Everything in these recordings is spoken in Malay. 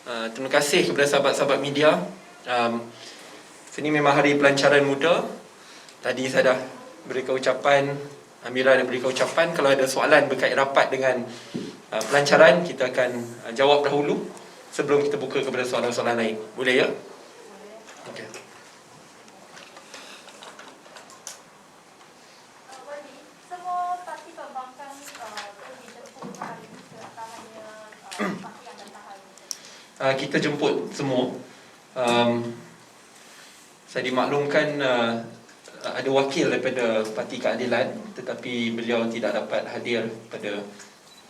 Terima kasih kepada sahabat-sahabat media. Sini memang hari pelancaran muda. Tadi saya dah berikan ucapan, Amira dah berikan ucapan. Kalau ada soalan berkait rapat dengan pelancaran, kita akan jawab dahulu sebelum kita buka kepada soalan-soalan lain. Boleh ya? Okey. Semua parti perbankan dijemput hari ini ke atau hanya parti yang dah tahan? Kita jemput semua. Saya dimaklumkan ada wakil daripada Parti Keadilan, tetapi beliau tidak dapat hadir pada...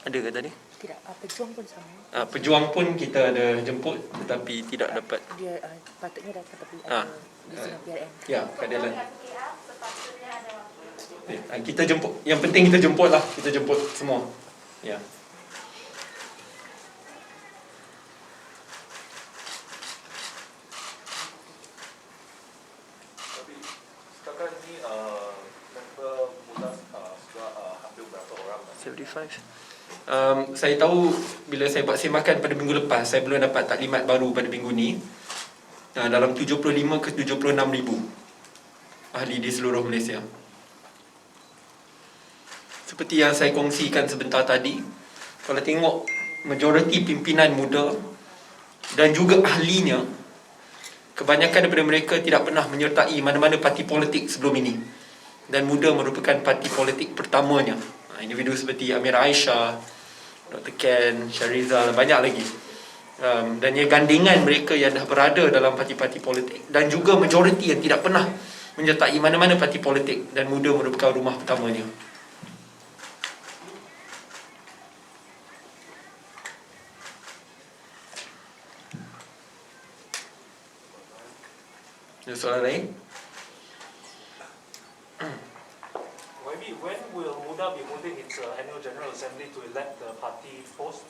Ada ke tadi? Tidak, Pejuang pun sama. Pejuang pun kita ada jemput, tetapi tidak dapat. Dia patutnya dapat, tapi ada di sini PRN. Ya, Keadilan. Sepatutnya ada wakil. Kita jemput. Yang penting kita jemput lah. Kita jemput semua. Ya. Tapi setakat ni member muda sudah hampir berapa orang? 75. Saya tahu bila saya buat semakan pada minggu lepas, saya belum dapat taklimat baru pada minggu ni. Dalam 75 ke 76 ribu ahli di seluruh Malaysia. Seperti yang saya kongsikan sebentar tadi, kalau tengok majoriti pimpinan muda dan juga ahlinya, kebanyakan daripada mereka tidak pernah menyertai mana-mana parti politik sebelum ini. Dan muda merupakan parti politik pertamanya. Individu seperti Amir Aisyah, Dr. Ken, Syarizal, banyak lagi. Dan ia gandingan mereka yang dah berada dalam parti-parti politik. Dan juga majoriti yang tidak pernah menyertai mana-mana parti politik. Dan muda merupakan rumah pertamanya. Ada soalan lain? Maybe when will Muda be holding its annual general assembly to elect the party post?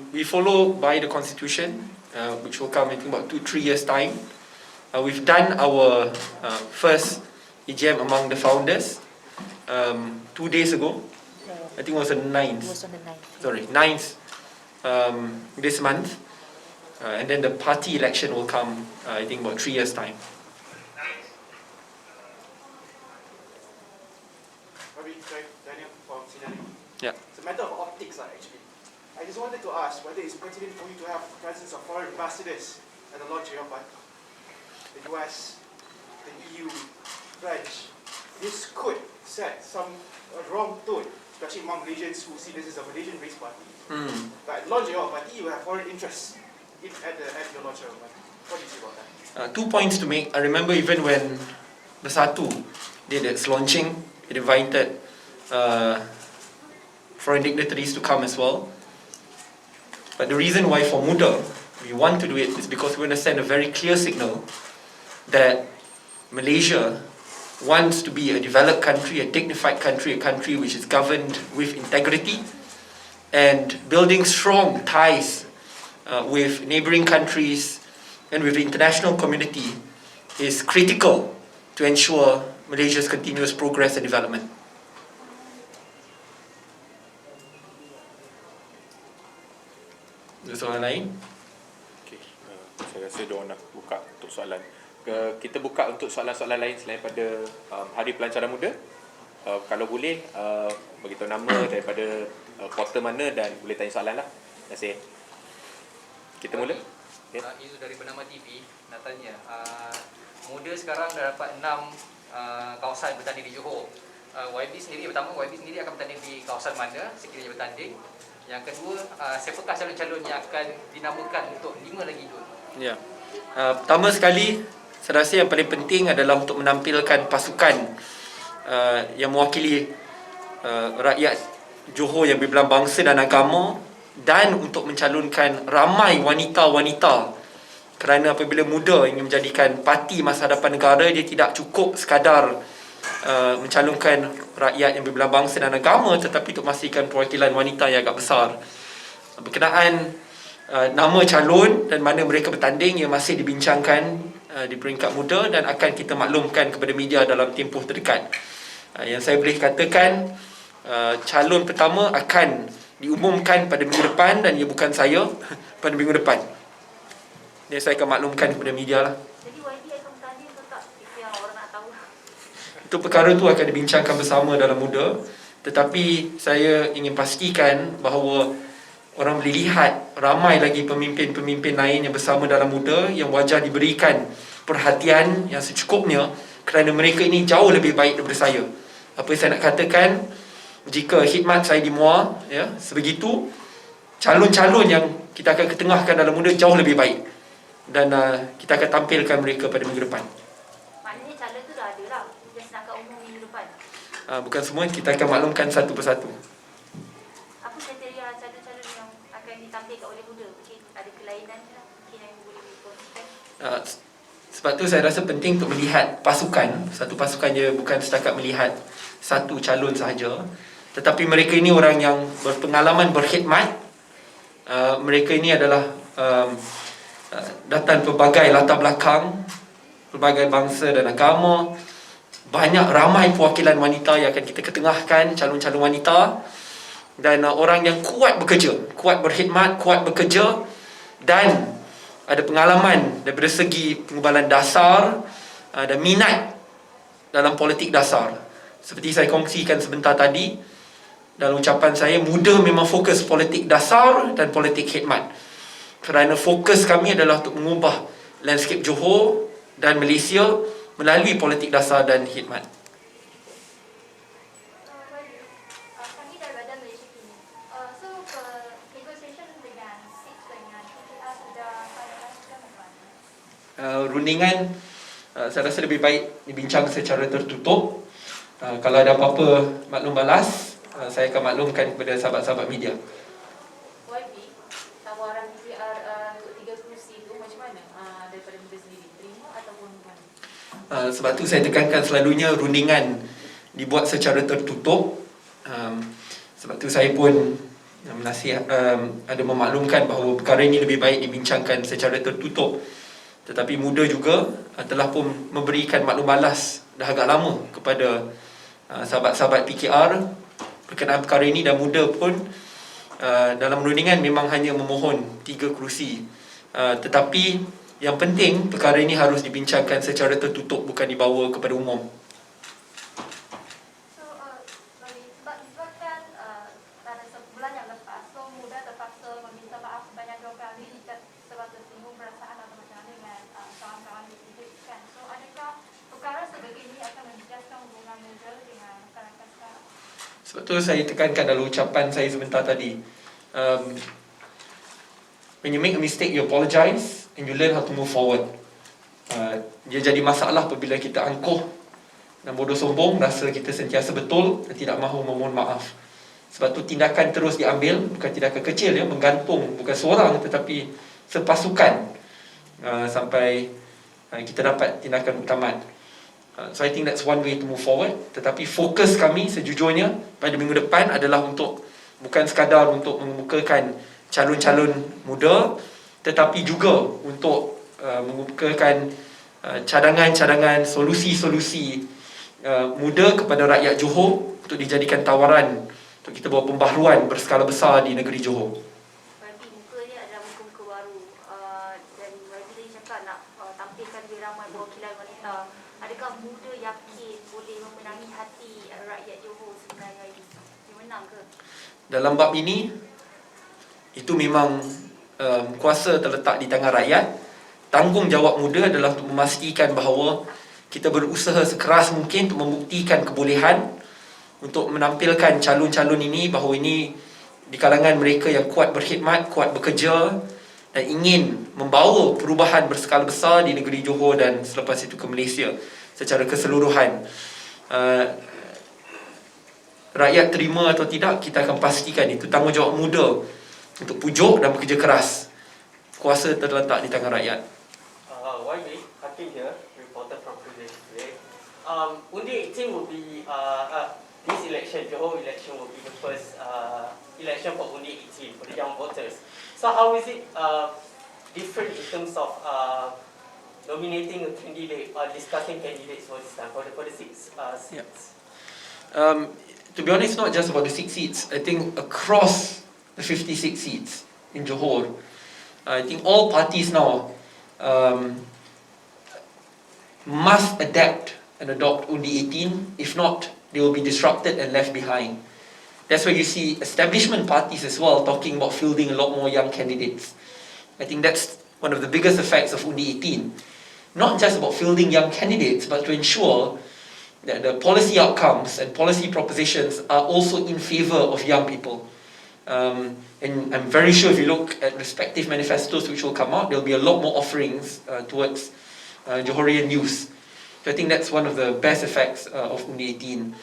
We follow by the constitution, which will come in about 2-3 years time. We've done our first EGM among the founders 2 days ago. I think it was the 9th. It was on the 9th. Sorry, 9th this month. And then the party election will come, I think, about 3 years time. Daniel from Sinari. Yeah. It's a matter of optics, actually. I just wanted to ask whether it's pertinent for you to have the presence of foreign ambassadors at the launch of your party. The US, the EU, French. This could set some wrong tone, especially among Malaysians who see this as a Malaysian-based party. But at the launch of your party, you have foreign interests at your launch of your party. What do you say about that? 2 points to make. I remember even when Bersatu did its launching, it invited foreign dignitaries to come as well. But the reason why for Muda we want to do it is because we want to send a very clear signal that Malaysia wants to be a developed country, a dignified country, a country which is governed with integrity, and building strong ties with neighbouring countries and with the international community is critical to ensure Malaysia's continuous progress and development. Ada soalan lain? Okay. Saya rasa diorang nak buka untuk soalan. Kita buka untuk soalan-soalan lain selain pada Hari Pelancaran Muda. Kalau boleh, beritahu nama daripada portal mana dan boleh tanya soalan lah. Terima kasih. Kita mula. Okay. Isu dari Bernama TV nak tanya, Muda sekarang dah dapat 6 kawasan bertanding di Johor. YB sendiri akan bertanding di kawasan mana sekiranya bertanding? Yang kedua, siapakah calon-calon yang akan dinamakan untuk 5 lagi dua? Ya. Pertama sekali, saya rasa yang paling penting adalah untuk menampilkan pasukan yang mewakili rakyat Johor yang berbelang bangsa dan agama, dan untuk mencalonkan ramai wanita-wanita. Kerana apabila muda ingin menjadikan parti masa hadapan negara, dia tidak cukup sekadar mencalonkan rakyat yang berbelah bangsa dan agama, tetapi untuk memastikan perwakilan wanita yang agak besar. Berkenaan nama calon dan mana mereka bertanding, ia masih dibincangkan di peringkat muda dan akan kita maklumkan kepada media dalam tempoh terdekat. Yang saya boleh katakan, calon pertama akan diumumkan pada minggu depan dan ia bukan saya pada minggu depan. Jadi saya akan maklumkan kepada media lah. Jadi YB akan bertanding atau tak? Yang orang nak tahu. Itu perkara tu akan dibincangkan bersama dalam muda. Tetapi saya ingin pastikan bahawa orang boleh lihat ramai lagi pemimpin-pemimpin lain yang bersama dalam muda yang wajar diberikan perhatian yang secukupnya kerana mereka ini jauh lebih baik daripada saya. Apa yang saya nak katakan, jika khidmat saya dimuar, ya, sebegitu, calon-calon yang kita akan ketengahkan dalam muda jauh lebih baik. Dan kita akan tampilkan mereka pada minggu depan. Maknanya calon tu dah ada lah. Just nak kat umum minggu depan. Bukan semua, kita akan maklumkan satu persatu. Apa kriteria calon-calon yang akan ditampilkan oleh muda? Mungkin ada kelainan lah. Mungkin yang boleh dikongsikan. Sebab tu saya rasa penting untuk melihat pasukan. Satu pasukan je, bukan setakat melihat satu calon sahaja. Tetapi mereka ini orang yang berpengalaman berkhidmat. Mereka ini adalah datang pelbagai latar belakang, pelbagai bangsa dan agama. Banyak ramai perwakilan wanita yang akan kita ketengahkan, calon-calon wanita. Dan orang yang kuat bekerja, kuat berkhidmat, kuat bekerja dan ada pengalaman daripada segi pengubalan dasar dan minat dalam politik dasar. Seperti saya kongsikan sebentar tadi, dalam ucapan saya, muda memang fokus politik dasar dan politik khidmat. Kerana fokus kami adalah untuk mengubah landscape Johor dan Malaysia melalui politik dasar dan khidmat. Kami dari Badan Malaysia kini. So, negotiation dengan SIP dengan PRN sudah lakukan bagaimana? Rundingan saya rasa lebih baik dibincang secara tertutup. Kalau ada apa-apa maklum balas, saya akan maklumkan kepada sahabat-sahabat media. YB, tawaran PR untuk 3 kerusi itu macam mana daripada muda sendiri? Terima ataupun mana? Sebab tu saya tekankan selalunya rundingan dibuat secara tertutup. Sebab tu saya pun ada memaklumkan bahawa perkara ini lebih baik dibincangkan secara tertutup. Tetapi muda juga telah pun memberikan maklum balas dah agak lama kepada sahabat-sahabat PKR berkenaan perkara ini, dan muda pun dalam rundingan memang hanya memohon 3 kerusi. Tetapi yang penting perkara ini harus dibincangkan secara tertutup, bukan dibawa kepada umum. So, sebabkan pada sebulan yang lepas, so muda terpaksa meminta maaf sebanyak 2 kali sebab tersinggung perasaan atau macam mana dengan kawan-kawan di sini kan. So, adakah perkara sebegini akan menjejaskan hubungan muda dengan masyarakat sekarang? Sebab tu saya tekankan dalam ucapan saya sebentar tadi, when you make a mistake, you apologize and you learn how to move forward. Dia jadi masalah apabila kita angkuh dan bodoh sombong, rasa kita sentiasa betul dan tidak mahu memohon maaf. Sebab tu tindakan terus diambil, bukan tindakan kecil ya, menggantung bukan seorang tetapi sepasukan sampai kita dapat tindakan utamat. So I think that's one way to move forward. Tetapi fokus kami sejujurnya pada minggu depan adalah untuk bukan sekadar untuk mengemukakan calon-calon muda, tetapi juga untuk mengemukakan cadangan-cadangan, solusi-solusi muda kepada rakyat Johor untuk dijadikan tawaran untuk kita buat pembaharuan berskala besar di negeri Johor. YB muka ni adalah muka-muka baru dan YB tadi cakap nak tampilkan lebih ramai perwakilan wanita. Adakah muda yakin boleh memenangi hati rakyat Johor sebenarnya YB? Dia menang ke? Dalam bab ini, itu memang kuasa terletak di tangan rakyat. Tanggungjawab muda adalah untuk memastikan bahawa kita berusaha sekeras mungkin untuk membuktikan kebolehan untuk menampilkan calon-calon ini, bahawa ini di kalangan mereka yang kuat berkhidmat, kuat bekerja dan ingin membawa perubahan berskala besar di negeri Johor dan selepas itu ke Malaysia secara keseluruhan. Rakyat terima atau tidak, kita akan pastikan itu tanggungjawab muda untuk pujuk dan bekerja keras. Kuasa terletak di tangan rakyat. YB, Hakim here, reporter from Privilege today. Undi 18 will be, this election, Johor election will be the first election for Undi 18, for the young voters. So how is it different in terms of nominating a candidate or discussing candidates for this time, for the 6 seats? To be honest, not just about the 6 seats. I think across the 56 seats in Johor. I think all parties now must adapt and adopt undi 18. If not, they will be disrupted and left behind. That's why you see establishment parties as well talking about fielding a lot more young candidates. I think that's one of the biggest effects of undi 18. Not just about fielding young candidates, but to ensure that the policy outcomes and policy propositions are also in favour of young people. And I'm very sure if you look at respective manifestos which will come out, there will be a lot more offerings towards Johorian youth. So I think that's one of the best effects of undi 18.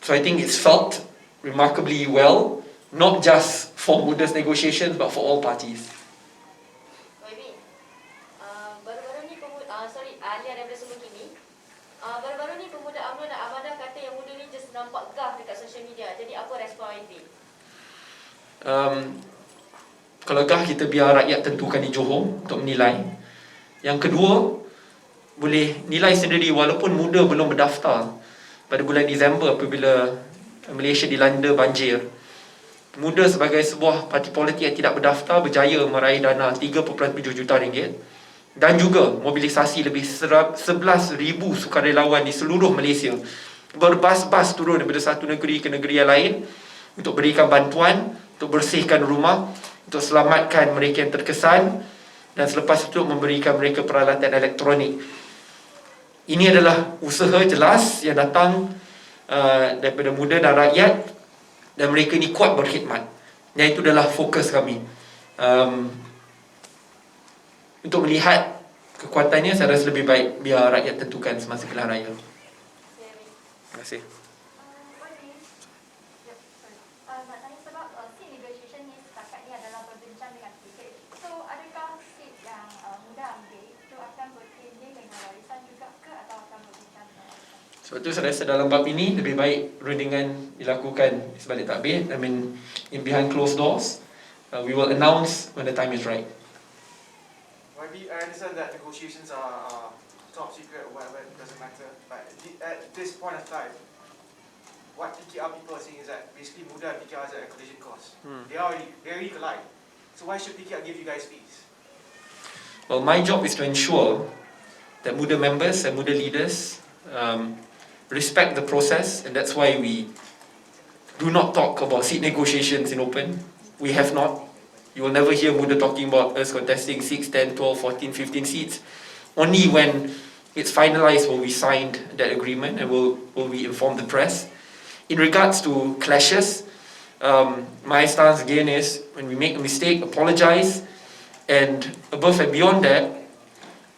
So I think it's felt remarkably well, not just for Muda's negotiations, but for all parties. Baru-baru ni ahlian daripada sebelum ini, baru-baru ni pemuda UMNO dan Amanah kata yang muda ni just nampak gah dekat social media. Jadi apa respon YB? Kalau gah kita biar rakyat tentukan di Johor untuk menilai. Yang kedua, boleh nilai sendiri walaupun muda belum berdaftar pada bulan Disember apabila Malaysia dilanda banjir. Muda sebagai sebuah parti politik yang tidak berdaftar berjaya meraih dana 3.7 juta ringgit dan juga mobilisasi lebih 11,000 sukarelawan di seluruh Malaysia berbas-bas turun daripada satu negeri ke negeri yang lain untuk berikan bantuan, untuk bersihkan rumah, untuk selamatkan mereka yang terkesan dan selepas itu memberikan mereka peralatan elektronik. Ini adalah usaha jelas yang datang daripada muda dan rakyat dan mereka ini kuat berkhidmat. Dan itu adalah fokus kami. Untuk melihat kekuatannya, saya rasa lebih baik biar rakyat tentukan semasa pilihan raya. Terima kasih. Nak tanya sebab seat negotiation ni setakat ni adalah berbincang dengan pihak. So adakah seat yang muda ambil itu akan bertindih dengan warisan juga ke atau akan berbincang dengan warisan? Sebab itu saya rasa dalam bab ini lebih baik rundingan dilakukan sebalik takbir. I mean, in behind closed doors. We will announce when the time is right. YB, I understand that negotiations are top secret or whatever, it doesn't matter. But at this point of time, what PKR people are saying is that basically Muda and PKR is at a collision course. They already collide. So why should PKR give you guys fees? Well, my job is to ensure that Muda members and Muda leaders respect the process, and that's why we do not talk about seat negotiations in open. We have not. You will never hear Muda talking about us contesting 6, 10, 12, 14, 15 seats. Only when it's finalized will we sign that agreement and will we inform the press. In regards to clashes, my stance again is when we make a mistake, apologize, and above and beyond that,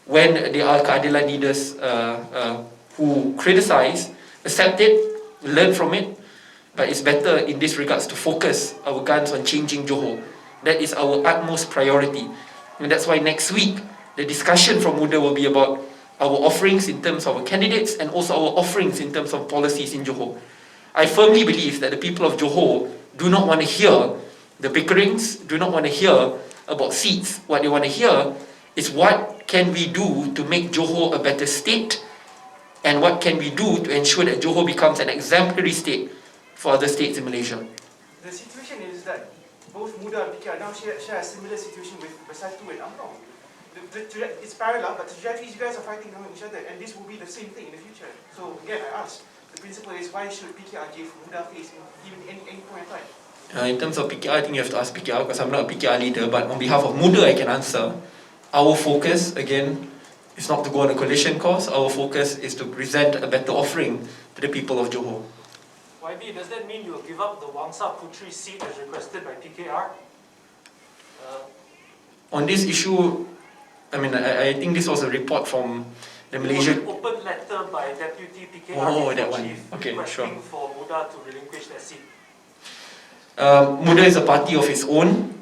when there are Keadilan leaders who criticize, accept it, learn from it, but it's better in this regards to focus our guns on changing Johor. That is our utmost priority. And that's why next week, the discussion from Muda will be about our offerings in terms of our candidates and also our offerings in terms of policies in Johor. I firmly believe that the people of Johor do not want to hear the bickerings, do not want to hear about seats. What they want to hear is what can we do to make Johor a better state and what can we do to ensure that Johor becomes an exemplary state for other states in Malaysia. The situation is that both Muda and PKR now share a similar situation with Bersatu and UMNO. It's parallel, but the trajectories you guys are fighting among each other, and this will be the same thing in the future. So again, I ask, the principle is why should PKR give Muda face in even any point in time? In terms of PKR, I think you have to ask PKR because I'm not a PKR leader, but on behalf of Muda, I can answer. Our focus, again, is not to go on a coalition course. Our focus is to present a better offering to the people of Johor. YB, does that mean you'll give up the Wangsa Putri seat as requested by PKR? On this issue, I mean, I think this was a report from the Malaysian... It was an open letter by Deputy PKR that one. Chief Okay, sure. requesting for Muda to relinquish their seat. Muda is a party of its own.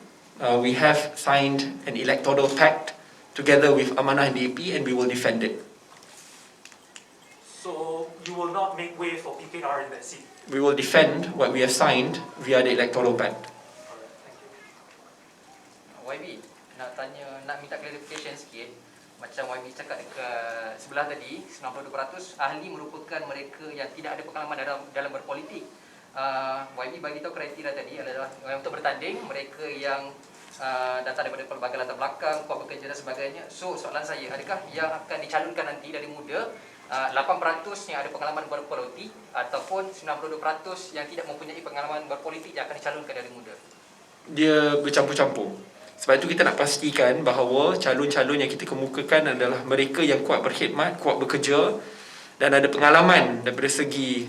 We have signed an electoral pact together with Amanah and DAP, and we will defend it. So you will not make way for PKR in that seat? We will defend what we have signed via the electoral pact. Alright, thank you. YB, nak minta clarification sikit. Macam YB cakap dekat sebelah tadi, 92% ahli merupakan mereka yang tidak ada pengalaman dalam berpolitik. YB bagi tahu kriteria tadi adalah untuk bertanding mereka yang datang daripada pelbagai latar belakang, kuat bekerja dan sebagainya. So soalan saya, adakah yang akan dicalonkan nanti dari muda 8% yang ada pengalaman berpolitik ataupun 92% yang tidak mempunyai pengalaman berpolitik yang akan dicalonkan dari muda? Dia bercampur-campur. Sebab itu kita nak pastikan bahawa calon-calon yang kita kemukakan adalah mereka yang kuat berkhidmat, kuat bekerja dan ada pengalaman daripada segi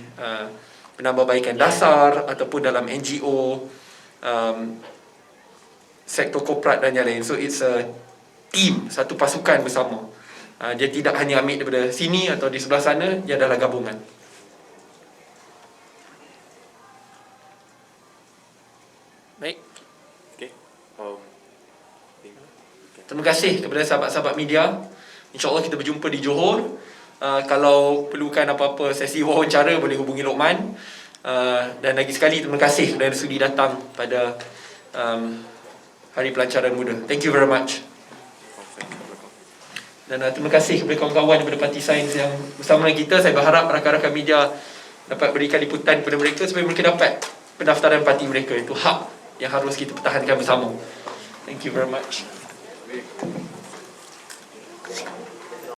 penambahbaikan dasar ataupun dalam NGO, sektor korporat dan yang lain. So it's a team, satu pasukan bersama. Dia tidak hanya ambil daripada sini atau di sebelah sana, dia adalah gabungan. Baik. Okay. Terima kasih kepada sahabat-sahabat media. InsyaAllah kita berjumpa di Johor. Kalau perlukan apa-apa sesi wawancara, boleh hubungi Lokman. Dan lagi sekali terima kasih kerana sudi datang pada Hari Pelancaran Muda. Thank you very much. Dan terima kasih kepada kawan-kawan daripada Parti Sains yang bersama dengan kita. Saya berharap rakan-rakan media dapat berikan liputan kepada mereka supaya mereka dapat pendaftaran parti mereka. Itu hak yang harus kita pertahankan bersama. Thank you very much.